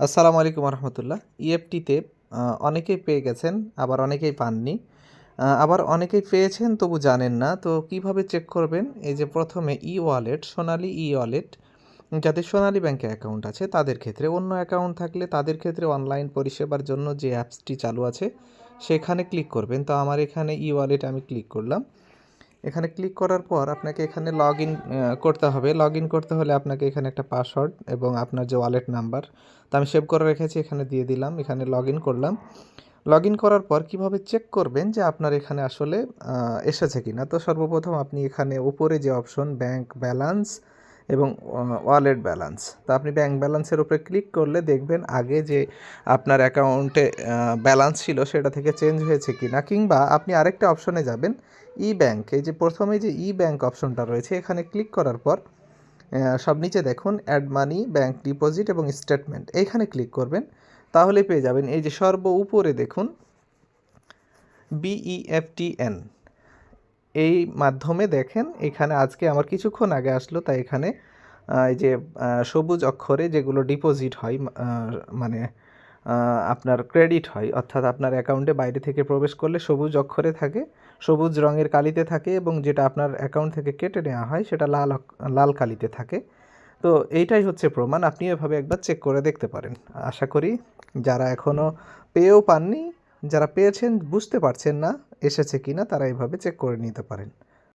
আসসালামু আলাইকুম রহমতুল্লাহ। ইএফটিতে অনেকেই পেয়ে গেছেন, আবার অনেকেই পাননি। আবার অনেকেই পেয়েছেন তবু জানেন না। তো কিভাবে চেক করবেন? এই যে প্রথমে ই ওয়ালেট, সোনালী ই ওয়ালেট, যাদের সোনালী ব্যাংকে অ্যাকাউন্ট আছে তাদের ক্ষেত্রে, অন্য অ্যাকাউন্ট থাকলে তাদের ক্ষেত্রে অনলাইন পরিষেবার জন্য যে অ্যাপসটি চালু আছে সেখানে ক্লিক করবেন। তো আমার এখানে ই ওয়ালেট আমি ক্লিক করলাম। এখানে ক্লিক করার পর আপনাকে এখানে লগ ইন করতে হবে। লগ ইন করতে হলে আপনাকে এখানে একটা পাসওয়ার্ড এবং আপনার যে ওয়ালেট নাম্বার, তো আমি সেভ করে রেখেছি, এখানে দিয়ে দিলাম। এখানে লগ ইন করলাম। লগ ইন করার পর কীভাবে চেক করবেন যে আপনার এখানে আসলে এসেছে কি না? তো সর্বপ্রথম আপনি এখানে উপরে যে অপশন ব্যাংক ব্যালেন্স এবং ওয়ালেট ব্যালেন্স, তো আপনি ব্যাংক ব্যালেন্সের উপরে ক্লিক করলে দেখবেন আগে যে আপনার অ্যাকাউন্টে ব্যালেন্স ছিল সেটা থেকে চেঞ্জ হয়েছে কি না, কিংবা আপনি আরেকটা অপশনে যাবেন ই ব্যাংক। এই যে প্রথমে যে ই ব্যাংক অপশনটা রয়েছে এখানে ক্লিক করার পর সব নিচে দেখুন অ্যাড মানি, ব্যাংক ডিপোজিট এবং স্টেটমেন্ট, এইখানে ক্লিক করবেন। তাহলে পেয়ে যাবেন এই যে সর্ব উপরে দেখুন BEFTN, এই মাধ্যমে দেখেন এখানে আজকে আমার কিছুক্ষণ আগে আসলো, তাই এখানে এই যে সবুজ অক্ষরে যেগুলো ডিপোজিট হয়, মানে আপনার ক্রেডিট হয়, অর্থাৎ আপনার অ্যাকাউন্টে বাইরে থেকে প্রবেশ করলে সবুজ অক্ষরে থাকে, সবুজ রঙের কালিতে থাকে, এবং যেটা আপনার অ্যাকাউন্ট থেকে কেটে নেওয়া হয় সেটা লাল কালিতে থাকে। তো এইটাই হচ্ছে প্রমাণ। আপনি এভাবে একবার চেক করে দেখতে পারেন। আশা করি যারা এখনও পেয়েও পাননি, যারা পেয়েছেন বুঝতে পারছেন না এসেছে কি না, তারা এইভাবে চেক করে নিতে পারেন।